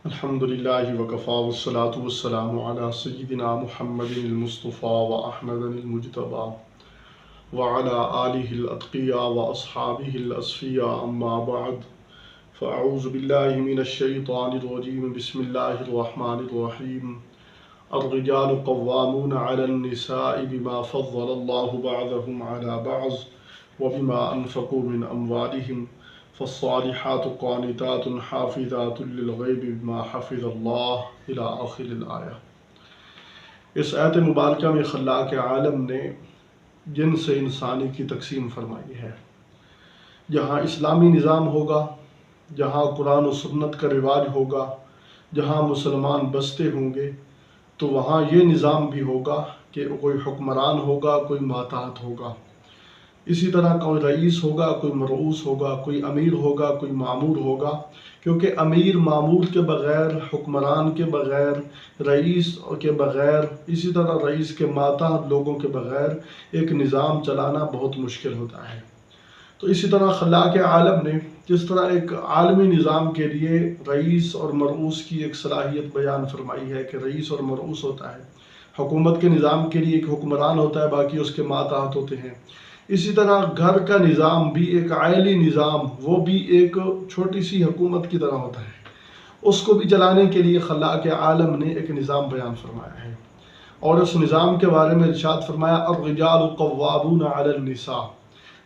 الحمد لله وكفى والصلاة والسلام على سيدنا محمد المصطفى وأحمد المجتبى وعلى آله الأتقياء وأصحابه الأصفياء أما بعد فأعوذ بالله من الشيطان الرجيم بسم الله الرحمن الرحيم الرجال قوامون على النساء بما فضل الله بعضهم على بعض وبما أنفقوا من أموالهم فالصالحات قانتات حافظات للغیب بما حفظ اللہ الی آخر الآیہ۔ اس آیت مبارکہ میں خلاق عالم نے جن سے انسانی کی تقسیم فرمائی ہے۔ جہاں اسلامی نظام ہوگا، جہاں قرآن و سنت کا رواج ہوگا، جہاں مسلمان بستے ہوں گے، تو وہاں یہ نظام بھی ہوگا کہ کوئی حکمران ہوگا، کوئی ماتحت ہوگا۔ اسی طرح کوئی رئیس ہوگا، کوئی مرؤوس ہوگا، کوئی امیر ہوگا، کوئی مامور ہوگا، کیونکہ امیر مامور کے بغیر، حکمران کے بغیر، رئیس کے بغیر، اسی طرح رئیس کے ماتحت لوگوں کے بغیر ایک نظام چلانا بہت مشکل ہوتا ہے۔ تو اسی طرح خلاق عالم نے جس طرح ایک عالمی نظام کے لیے رئیس اور مرؤوس کی ایک صلاحیت بیان فرمائی ہے کہ رئیس اور مرؤوس ہوتا ہے، حکومت کے نظام کے لیے ایک حکمران ہوتا ہے، باقی اس کے ماتحت ہوتے ہیں۔ اسی طرح گھر کا نظام بھی ایک عائلی نظام، وہ بھی ایک چھوٹی سی حکومت کی طرح ہوتا ہے، اس کو بھی چلانے کے لیے خلاق عالم نے ایک نظام بیان فرمایا ہے۔ اور اس نظام کے بارے میں ارشاد فرمایا الرجال قوامون علی النساء،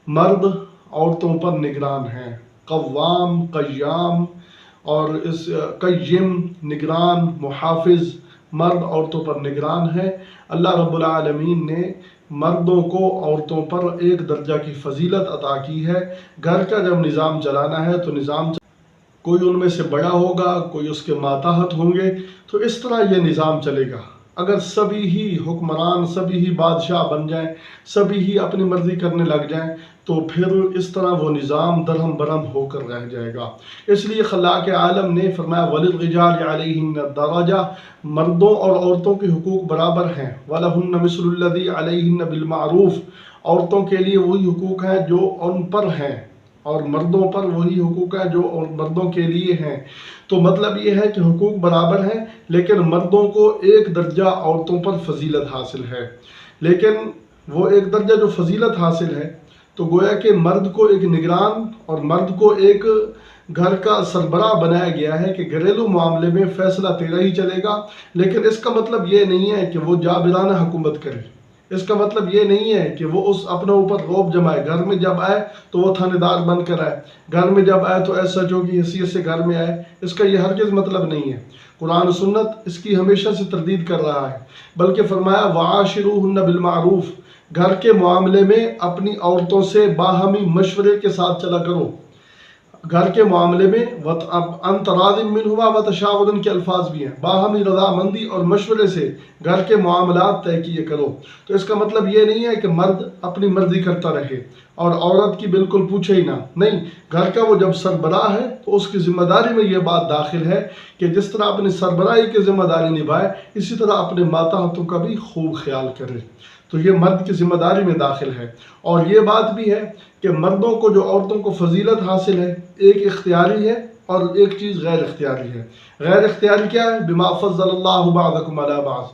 مرد عورتوں پر نگران ہیں۔ قوام، قیام اور اس قیم، نگران، محافظ، مرد عورتوں پر نگران ہے۔ اللہ رب العالمین نے مردوں کو عورتوں پر ایک درجہ کی فضیلت عطا کی ہے۔ گھر کا جب نظام چلانا ہے تو کوئی ان میں سے بڑا ہوگا، کوئی اس کے ماتحت ہوں گے، تو اس طرح یہ نظام چلے گا۔ اگر سبھی ہی حکمران، سبھی ہی بادشاہ بن جائیں، سبھی ہی اپنی مرضی کرنے لگ جائیں، تو پھر اس طرح وہ نظام درہم برہم ہو کر رہ جائے گا۔ اس لیے خلاق عالم نے فرمایا وَلِلرِّجَالِ عَلَيْهِنَّ دَرَجَةٌ، مردوں اور عورتوں کے حقوق برابر ہیں۔ وَلَهُنَّ مِثْلُ الَّذِي عَلَيْهِنَّ بِالْمَعْرُوفِ، عورتوں کے لیے وہی حقوق ہیں جو ان پر ہیں، اور مردوں پر وہی حقوق ہیں جو مردوں کے لیے ہیں۔ تو مطلب یہ ہے کہ حقوق برابر ہیں، لیکن مردوں کو ایک درجہ عورتوں پر فضیلت حاصل ہے۔ لیکن وہ ایک درجہ جو فضیلت حاصل ہے، تو گویا کہ مرد کو ایک نگران اور مرد کو ایک گھر کا سربراہ بنایا گیا ہے کہ گھریلو معاملے میں فیصلہ تیرا ہی چلے گا۔ لیکن اس کا مطلب یہ نہیں ہے کہ وہ جابرانہ حکومت کرے، اس کا مطلب یہ نہیں ہے کہ وہ اپنے اوپر روب جمائے۔ گھر میں جب آئے تو وہ تھانے دار بن کر آئے، گھر میں جب آئے تو ایس ایچ او کی حیثیت سے گھر میں آئے، اس کا یہ ہرگز مطلب نہیں ہے۔ قرآن و سنت اس کی ہمیشہ سے تردید کر رہا ہے، بلکہ فرمایا وَعَاشِرُوهُنَّ بِالْمَعْرُوفِ، گھر کے معاملے میں اپنی عورتوں سے باہمی مشورے کے ساتھ چلا کرو۔ گھر کے معاملے میں ان تراض منہما وتشاور کے الفاظ بھی ہیں، باہمی رضامندی اور مشورے سے گھر کے معاملات طے کیے کرو۔ تو اس کا مطلب یہ نہیں ہے کہ مرد اپنی مرضی کرتا رہے اور عورت کی بالکل پوچھے ہی نہ، نہیں، گھر کا وہ جب سربراہ ہے تو اس کی ذمہ داری میں یہ بات داخل ہے کہ جس طرح اپنی سربراہی کی ذمہ داری نبھائے، اسی طرح اپنے ماتحتوں کا بھی خوب خیال کرے۔ تو یہ مرد کی ذمہ داری میں داخل ہے۔ اور یہ بات بھی ہے کہ مردوں کو جو عورتوں کو فضیلت حاصل ہے، ایک اختیاری ہے اور ایک چیز غیر اختیاری ہے۔ غیر اختیاری کیا ہے؟ بما فضل اللہ بعضکم علی بعض،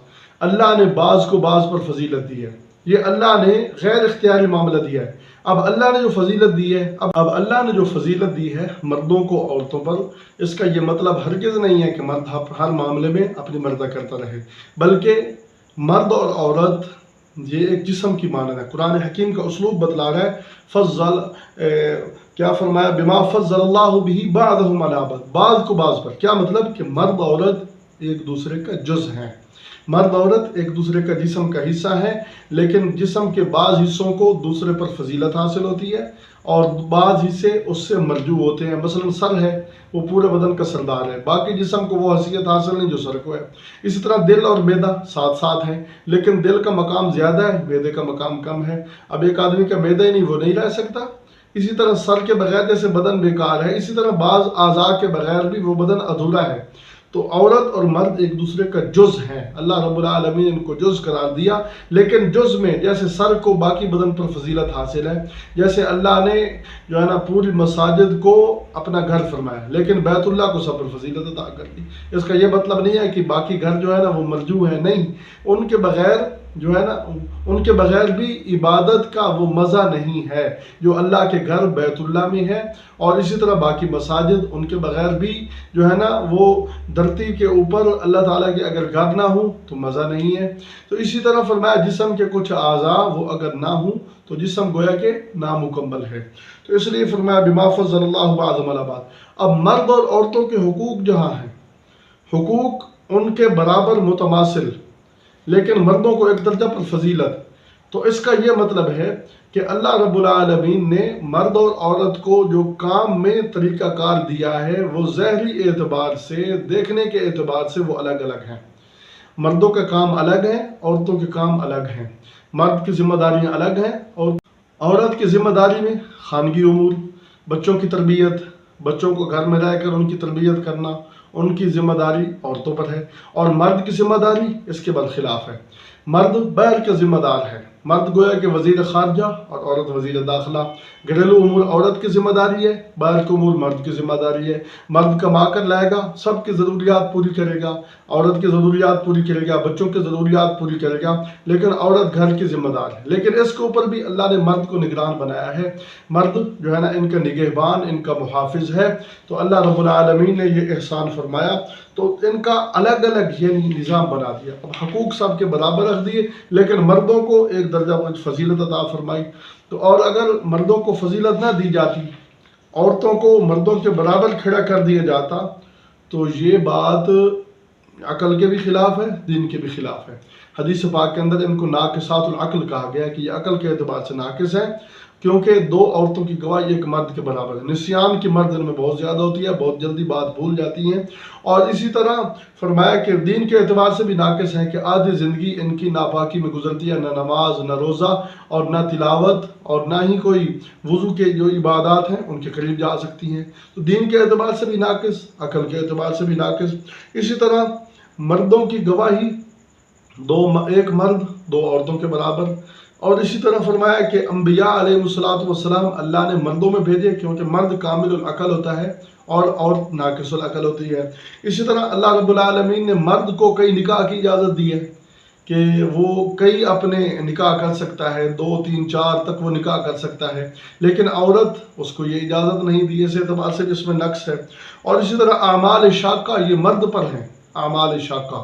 اللہ نے بعض کو بعض پر فضیلت دی ہے، یہ اللہ نے غیر اختیاری معاملہ دیا ہے۔ اب اللہ نے جو فضیلت دی ہے، اب اللہ نے جو فضیلت دی ہے مردوں کو عورتوں پر، اس کا یہ مطلب ہرگز نہیں ہے کہ مرد ہر معاملے میں اپنی مرضی کرتا رہے، بلکہ مرد اور عورت یہ ایک جسم کی مانند ہے۔ قرآن حکیم کا اسلوب بتلا رہا ہے فضل، کیا فرمایا بما فضل اللہ بہ بعضہم علی بعض، بعض کو بعض پر، کیا مطلب کہ مرد عورت ایک دوسرے کا جز ہیں، مرد عورت ایک دوسرے کا جسم کا حصہ ہے، لیکن جسم کے بعض حصوں کو دوسرے پر فضیلت حاصل ہوتی ہے اور بعض حصے اس سے مرجو ہوتے ہیں۔ مثلا سر ہے، وہ پورے بدن کا سردار ہے، باقی جسم کو وہ حیثیت حاصل نہیں جو سر کو ہے۔ اسی طرح دل اور معدہ ساتھ ساتھ ہیں، لیکن دل کا مقام زیادہ ہے، معدے کا مقام کم ہے۔ اب ایک آدمی کا معدہ ہی نہیں، وہ نہیں رہ سکتا۔ اسی طرح سر کے بغیر جیسے بدن بیکار ہے، اسی طرح بعض اعضاء کے بغیر بھی وہ بدن ادھورا ہے۔ تو عورت اور مرد ایک دوسرے کا جز ہیں، اللہ رب العالمین نے ان کو جز قرار دیا، لیکن جز میں جیسے سر کو باقی بدن پر فضیلت حاصل ہے، جیسے اللہ نے جو ہے نا پوری مساجد کو اپنا گھر فرمایا لیکن بیت اللہ کو سب پر فضیلت عطا کر دی۔ اس کا یہ مطلب نہیں ہے کہ باقی گھر جو ہے نا وہ مرجو ہے، نہیں، ان کے بغیر جو ہے نا ان کے بغیر بھی عبادت کا وہ مزہ نہیں ہے جو اللہ کے گھر بیت اللہ میں ہے، اور اسی طرح باقی مساجد ان کے بغیر بھی جو ہے نا وہ دھرتی کے اوپر اللہ تعالیٰ کے اگر گھر نہ ہوں تو مزہ نہیں ہے۔ تو اسی طرح فرمایا جسم کے کچھ اعضاء وہ اگر نہ ہوں تو جسم گویا کہ نامکمل ہے، تو اس لیے فرمایا بما فضل اللہ بعضهم علی بعض۔ اب مرد اور عورتوں کے حقوق جہاں ہیں، حقوق ان کے برابر متماثل لیکن مردوں کو ایک درجہ پر فضیلت، تو اس کا یہ مطلب ہے کہ اللہ رب العالمین نے مرد اور عورت کو جو کام میں طریقہ کار دیا ہے وہ ظاہری اعتبار سے، دیکھنے کے اعتبار سے وہ الگ الگ ہیں۔ مردوں کا کام الگ ہے، عورتوں کے کام الگ ہیں، مرد کی ذمہ داریاں الگ ہیں، اور عورت کی ذمہ داری میں خانگی امور، بچوں کی تربیت، بچوں کو گھر میں رہ کر ان کی تربیت کرنا، ان کی ذمہ داری عورتوں پر ہے، اور مرد کی ذمہ داری اس کے برخلاف ہے۔ مرد باہر کا ذمہ دار ہے، مرد گویا کہ وزیر خارجہ اور عورت وزیر داخلہ، گھریلو امور عورت کی ذمہ داری ہے، باہر کے امور مرد کی ذمہ داری ہے۔ مرد کما کر لائے گا، سب کی ضروریات پوری کرے گا، عورت کی ضروریات پوری کرے گا، بچوں کی ضروریات پوری کرے گا، لیکن عورت گھر کی ذمہ دار ہے۔ لیکن اس کے اوپر بھی اللہ نے مرد کو نگران بنایا ہے، مرد جو ہے نا ان کا نگہبان، ان کا محافظ ہے۔ تو اللہ رب العالمین نے یہ احسان فرمایا، تو ان کا الگ الگ یعنی نظام بنا دیا۔ اب حقوق سب کے برابر رکھ دیے لیکن مردوں کو ایک درجہ فضیلت عطا فرمائی۔ تو اور اگر مردوں کو فضیلت نہ دی جاتی، عورتوں کو مردوں کے برابر کھڑا کر دیا جاتا، تو یہ بات عقل کے بھی خلاف ہے، دین کے بھی خلاف ہے۔ حدیث پاک کے اندر ان کو ناقصات العقل کہا گیا کہ یہ عقل کے اعتبار سے ناقص ہے، کیونکہ دو عورتوں کی گواہی ایک مرد کے برابر ہے۔ نسیان کی مرد ان میں بہت زیادہ ہوتی ہے، بہت جلدی بات بھول جاتی ہیں، اور اسی طرح فرمایا کہ دین کے اعتبار سے بھی ناقص ہے کہ آدھی زندگی ان کی ناپاکی میں گزرتی ہے، نہ نماز، نہ روزہ، اور نہ تلاوت، اور نہ ہی کوئی وضو کے جو عبادات ہیں ان کے قریب جا سکتی ہیں۔ تو دین کے اعتبار سے بھی ناقص، عقل کے اعتبار سے بھی ناقص۔ اسی طرح مردوں کی گواہی ایک مرد دو عورتوں کے برابر، اور اسی طرح فرمایا کہ انبیاء علیہ السلام اللہ نے مردوں میں بھیجے کیونکہ مرد کامل العقل ہوتا ہے اور عورت ناقص العقل ہوتی ہے۔ اسی طرح اللہ رب العالمین نے مرد کو کئی نکاح کی اجازت دی ہے کہ وہ کئی اپنے نکاح کر سکتا ہے، 2 3 4 تک وہ نکاح کر سکتا ہے، لیکن عورت اس کو یہ اجازت نہیں دی، اس اعتبار سے جس میں نقص ہے۔ اور اسی طرح اعمال شاقہ یہ مرد پر ہیں، اعمال شاقہ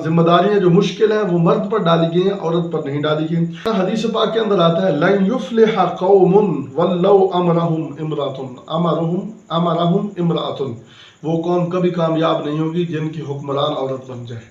ذمہ داریاں جو مشکل ہیں وہ مرد پر ڈالی گئی ہیں، عورت پر نہیں ڈالی گئی۔ حدیث پاک کے اندر آتا ہے لن یفلح قوم ولو امرهم امرأة، وہ قوم کبھی کامیاب نہیں ہوگی جن کی حکمران عورت بن جائے۔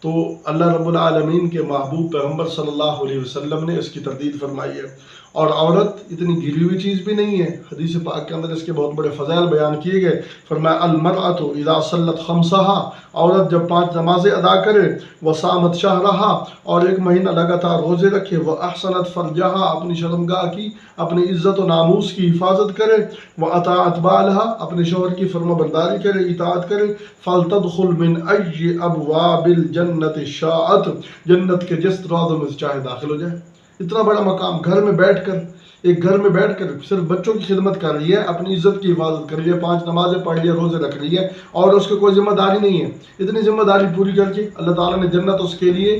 تو اللہ رب العالمین کے محبوب پیغمبر صلی اللہ علیہ وسلم نے اس کی تردید فرمائی ہے، اور عورت اتنی گری ہوئی چیز بھی نہیں ہے۔ حدیث پاک کے اندر اس کے بہت بڑے فضائل بیان کیے گئے۔ فرمایا المرأۃ اذا صلت خمسہا، عورت جب 5 نمازیں ادا کرے، وصامت شہرہا، اور 1 مہینہ لگاتار روزے رکھے، واحسنت فرجہا، اپنی شرمگاہ کی، اپنی عزت و ناموس کی حفاظت کرے، واطاعت بالہا، اپنے شوہر کی فرما برداری کرے، اطاعت کرے، فلتدخل من ای ابواب الجنت شاءت، جنت کے جس دروازوں میں چاہے داخل ہو جائے۔ اتنا بڑا مقام، گھر میں بیٹھ کر، ایک گھر میں بیٹھ کر صرف بچوں کی خدمت کر رہی ہے، اپنی عزت کی حفاظت کر رہی ہے، 5 نمازیں پڑھ رہی ہے، روزے رکھ رہی ہے، اور اس کی کوئی ذمہ داری نہیں ہے۔ اتنی ذمہ داری پوری کر کے اللہ تعالیٰ نے جنت اس کے لیے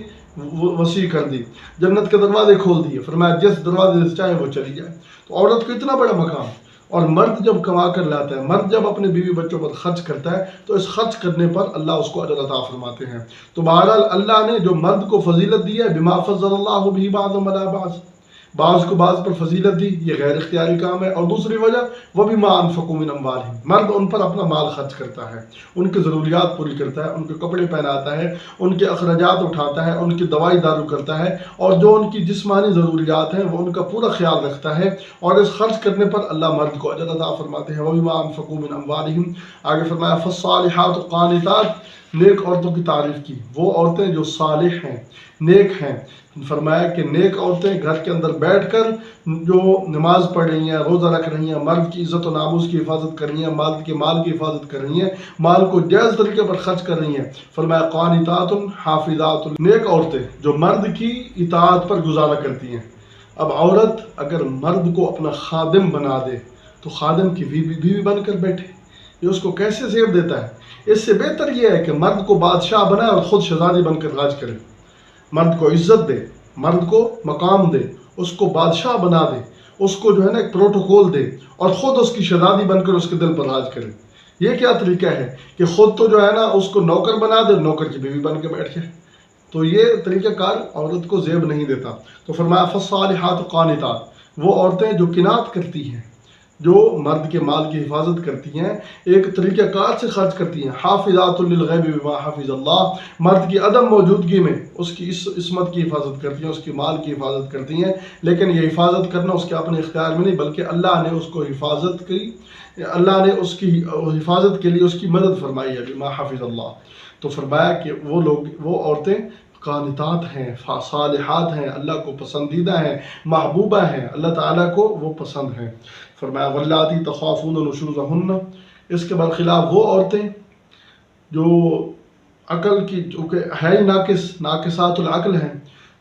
وسیع کر دی، جنت کے دروازے کھول دیے، فرمایا جس دروازے سے چاہے وہ چلی جائے۔ تو عورت کو اتنا بڑا مقام، اور مرد جب کما کر لاتا ہے، مرد جب اپنے بیوی بچوں پر خرچ کرتا ہے تو اس خرچ کرنے پر اللہ اس کو اجر عطا فرماتے ہیں۔ تو بہرحال اللہ نے جو مرد کو فضیلت دی ہے بما فضل اللہ بہ بعضهم علی بعض، بعض کو بعض پر فضیلت دی، یہ غیر اختیاری کام ہے۔ اور دوسری وجہ وَبِمَا أَنفَقُوا مِنْ أَمْوَالِهِمْ، مرد ان پر اپنا مال خرچ کرتا ہے، ان کی ضروریات پوری کرتا ہے، ان کے کپڑے پہناتا ہے، ان کے اخراجات اٹھاتا ہے، ان کی دوائی دارو کرتا ہے، اور جو ان کی جسمانی ضروریات ہیں وہ ان کا پورا خیال رکھتا ہے، اور اس خرچ کرنے پر اللہ مرد کو اجر عطا فرماتے ہیں۔ وَبِمَا أَنفَقُوا مِنْ أَمْوَالِهِمْ، آگے فرمایا فَالصَّالِحَاتُ قَانِتَاتٌ، نیک عورتوں کی تعریف کی، وہ عورتیں جو صالح ہیں، نیک ہیں۔ فرمایا کہ نیک عورتیں گھر کے اندر بیٹھ کر جو نماز پڑھ رہی ہیں، روزہ رکھ رہی ہیں، مرد کی عزت و ناموس کی حفاظت کر رہی ہیں، مرد کے مال کی حفاظت کر رہی ہیں، مال کو جائز طریقے پر خرچ کر رہی ہیں۔ فرمایا قانتات حافظات، نیک عورتیں جو مرد کی اطاعت پر گزارا کرتی ہیں۔ اب عورت اگر مرد کو اپنا خادم بنا دے تو خادم کی بیوی بن کر بیٹھے، یہ اس کو کیسے زیب دیتا ہے؟ اس سے بہتر یہ ہے کہ مرد کو بادشاہ بنائے اور خود شہزادی بن کر راج کرے، مرد کو عزت دے، مرد کو مقام دے، اس کو بادشاہ بنا دے، اس کو جو ہے نا ایک پروٹوکول دے اور خود اس کی شہزادی بن کر اس کے دل پر راج کرے۔ یہ کیا طریقہ ہے کہ خود تو جو ہے نا اس کو نوکر بنا دے، نوکر کی بیوی بن کے بیٹھ جائے؟ تو یہ طریقہ کار عورت کو زیب نہیں دیتا۔ تو فرمایا فالصالحات قانتات، وہ عورتیں جو قناعت کرتی ہیں، جو مرد کے مال کی حفاظت کرتی ہیں، ایک طریقہ کار سے خرچ کرتی ہیں، حافظات للغیب بما حفظ اللہ، مرد کی عدم موجودگی میں اس کی عصمت کی حفاظت کرتی ہیں، اس کی مال کی حفاظت کرتی ہیں، لیکن یہ حفاظت کرنا اس کے اپنے اختیار میں نہیں، بلکہ اللہ نے اس کو حفاظت کی، اللہ نے اس کی حفاظت کے لیے اس کی مدد فرمائی ہے بما حفظ اللہ۔ تو فرمایا کہ وہ عورتیں قانتات ہیں، صالحات ہیں، اللہ کو پسندیدہ ہیں، محبوبہ ہیں، اللہ تعالیٰ کو وہ پسند ہیں۔ فرمایا واللاتی تخافون نشوزہن، اس کے برخلاف وہ عورتیں جو عقل کی چونکہ ہے ہی ناقصات العقل ہیں،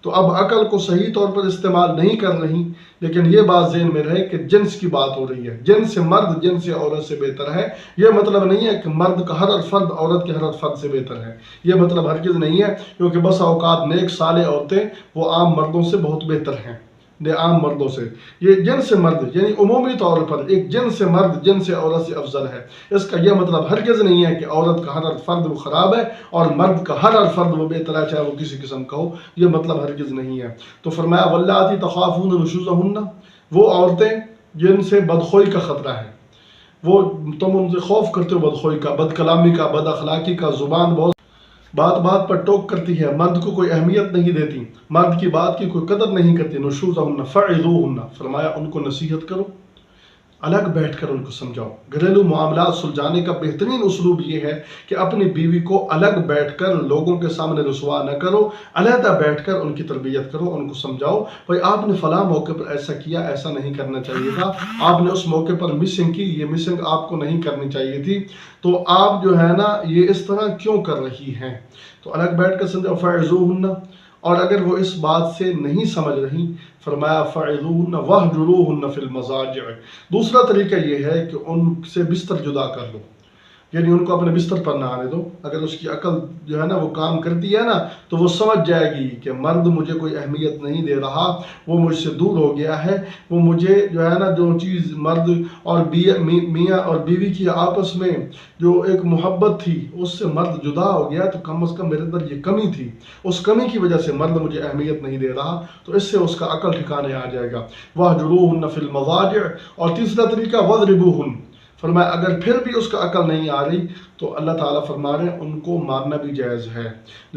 تو اب عقل کو صحیح طور پر استعمال نہیں کر رہی، لیکن یہ بات ذہن میں رہے کہ جنس کی بات ہو رہی ہے، جنس مرد جنس عورت سے بہتر ہے۔ یہ مطلب نہیں ہے کہ مرد کا ہر فرد عورت کے ہر فرد سے بہتر ہے، یہ مطلب ہرگز نہیں ہے، کیونکہ بس اوقات نیک صالح عورتیں وہ عام مردوں سے بہت بہتر ہیں، عام مردوں سے۔ یہ جنس مرد یعنی عمومی طور پر ایک جنس مرد جنس عورت سے افضل ہے، اس کا یہ مطلب ہرگز نہیں ہے کہ عورت کا ہر فرد وہ خراب ہے اور مرد کا ہر فرد وہ بہتر ہے، چاہے وہ کسی قسم کا ہو، یہ مطلب ہرگز نہیں ہے۔ تو فرمایا واللاتی تخافون نشوزہن، وہ عورتیں جن سے بدخوئی کا خطرہ ہے، وہ تم ان سے خوف کرتے ہو بدخوئی کا، بد کلامی کا، بد اخلاقی کا، زبان بہت بات بات پر ٹوک کرتی ہے، مرد کو کوئی اہمیت نہیں دیتی، مرد کی بات کی کوئی قدر نہیں کرتی۔ نشوزہن فعظوہن، فرمایا ان کو نصیحت کرو، الگ بیٹھ کر ان کو سمجھاؤ۔ گھریلو معاملات سلجھانے کا بہترین اسلوب یہ ہے کہ اپنی بیوی کو الگ بیٹھ کر لوگوں کے سامنے رسوا نہ کرو، علیحدہ بیٹھ کر ان کی تربیت کرو، ان کو سمجھاؤ بھائی آپ نے فلاں موقع پر ایسا کیا، ایسا نہیں کرنا چاہیے تھا، آپ نے اس موقع پر مسنگ کی، یہ مسنگ آپ کو نہیں کرنی چاہیے تھی، تو آپ جو ہے نا یہ اس طرح کیوں کر رہی ہیں؟ تو الگ بیٹھ کر سمجھاؤ۔ فعظوہن، اور اگر وہ اس بات سے نہیں سمجھ رہی، فرمایا فعظوہن واہجروہن فی المضاجع، دوسرا طریقہ یہ ہے کہ ان سے بستر جدا کر لو، یعنی ان کو اپنے بستر پر نہ آنے دو۔ اگر اس کی عقل جو ہے نا وہ کام کرتی ہے نا تو وہ سمجھ جائے گی کہ مرد مجھے کوئی اہمیت نہیں دے رہا، وہ مجھ سے دور ہو گیا ہے، وہ مجھے جو ہے نا جو چیز مرد اور میاں اور بیوی کی آپس میں جو ایک محبت تھی اس سے مرد جدا ہو گیا، تو کم از کم میرے اندر یہ کمی تھی، اس کمی کی وجہ سے مرد مجھے اہمیت نہیں دے رہا، تو اس سے اس کا عقل ٹھکانے آ جائے گا۔ وَاهْجُرُوهُنَّ فِي الْمَضَاجِعِ، اور تیسرا طریقہ وَاضْرِبُوهُنَّ، فرمایا اگر پھر بھی اس کا عقل نہیں آ رہی تو اللہ تعالیٰ فرما رہے ہیں ان کو مارنا بھی جائز ہے،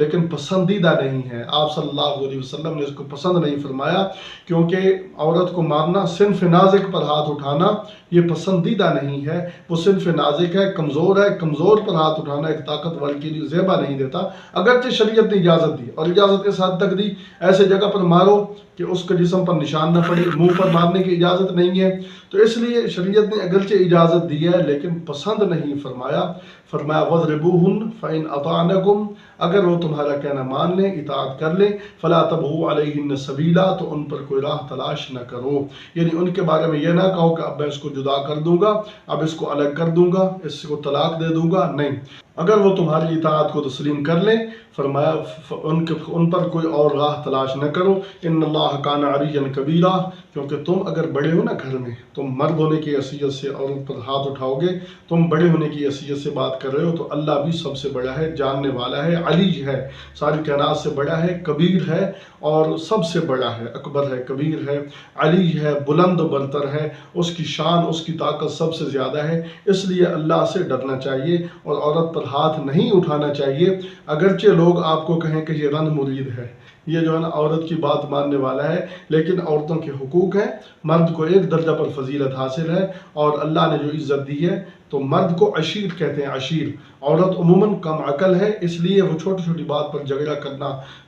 لیکن پسندیدہ نہیں ہے۔ آپ صلی اللہ علیہ وسلم نے اس کو پسند نہیں فرمایا، کیونکہ عورت کو مارنا، صنف نازک پر ہاتھ اٹھانا یہ پسندیدہ نہیں ہے، وہ صنف نازک ہے، کمزور ہے، کمزور پر ہاتھ اٹھانا ایک طاقتور کے لیے زیبا نہیں دیتا، اگرچہ شریعت نے اجازت دی، اور اجازت اس حد تک دی ایسے جگہ پر مارو کہ اس کے جسم پر نشان نہ پڑے، منہ پر مارنے کی اجازت نہیں ہے، تو اس لیے شریعت نے اگرچہ اجازت دی ہے لیکن پسند نہیں فرمایا۔ فرمایا وَاضْرِبُوهُنَّ فَإِنْ أَطَعْنَكُمْ، اگر وہ تمہارا کہنا مان لیں، اطاعت کر لیں، فَلَا تَبْغُوا عَلَيْهِنَّ سَبِيلًا، تو ان پر کوئی راہ تلاش نہ کرو، یعنی ان کے بارے میں یہ نہ کہو کہ اب میں اس کو جدا کر دوں گا، اب اس کو الگ کر دوں گا، اس کو طلاق دے دوں گا، نہیں۔ اگر وہ تمہاری اطاعت کو تسلیم کر لیں، فرمایا ان پر کوئی اور راہ تلاش نہ کرو، ان اللہ کان علیٰ کبیرہ، کیونکہ تم اگر بڑے ہو نا گھر میں، تم مرد ہونے کی حیثیت سے عورت پر ہاتھ اٹھاؤ گے، تم بڑے ہونے کی حیثیت سے بات کر رہے ہو، تو اللہ بھی سب سے بڑا ہے، جاننے والا ہے، علی ہے، ساری کائنات سے بڑا ہے، کبیر ہے اور سب سے بڑا ہے، اکبر ہے، کبیر ہے، علی ہے، بلند و برتر ہے، اس کی شان، اس کی طاقت سب سے زیادہ ہے، اس لیے اللہ سے ڈرنا چاہیے اور عورت پر ہاتھ نہیں اٹھانا چاہیے، اگرچہ لوگ آپ کو کہیں کہ یہ رند مرید ہے، یہ جو ہے نا عورت کی بات ماننے والا ہے، لیکن عورتوں کے حقوق ہیں، مرد کو ایک درجہ پر فضیلت حاصل ہے، اور اللہ نے جو عزت دی ہے تو مرد کو عشیر کہتے ہیں، عشیر۔ عورت عموماً کم عقل ہے، اس لیے وہ چھوٹی چھوٹی بات پر جھگڑا کرنا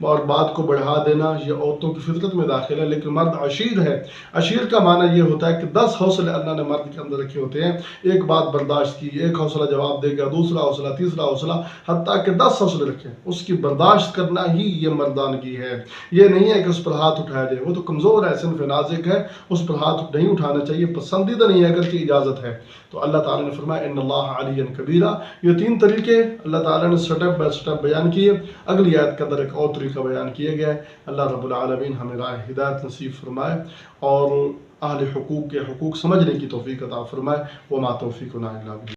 اور بات کو بڑھا دینا یہ عورتوں کی فطرت میں داخل ہے، لیکن مرد عشیر ہے۔ عشیر کا معنی یہ ہوتا ہے کہ 10 حوصلے اللہ نے مرد کے اندر رکھے ہوتے ہیں، ایک بات برداشت کی، ایک حوصلہ جواب دے گا، دوسرا حوصلہ، تیسرا حوصلہ، حتیٰ کہ 10 حوصلے رکھے، اس کی برداشت کرنا ہی یہ مردانگی ہے۔ یہ نہیں ہے کہ اس پر ہاتھ اٹھایا جائے، وہ تو کمزور ہے، صنف نازک ہے، اس پر ہاتھ نہیں اٹھانا چاہیے، پسندیدہ نہیں ہے اگرچہ اجازت ہے۔ تو اللہ تعالیٰ نے فرمایا ان اللہ علی کبیرہ۔ یہ 3 طریقے اللہ تعالیٰ نے سٹیپ بائی سٹیپ بیان کیے۔ اگلی آیت کے اندر ایک اور طریقہ بیان کیا گیا ہے۔ اللہ رب العالمین ہمیں راہ ہدایت نصیب فرمائے اور اہل حقوق کے حقوق سمجھنے کی توفیق عطا فرمائے۔ وما توفیقنا الا باللہ۔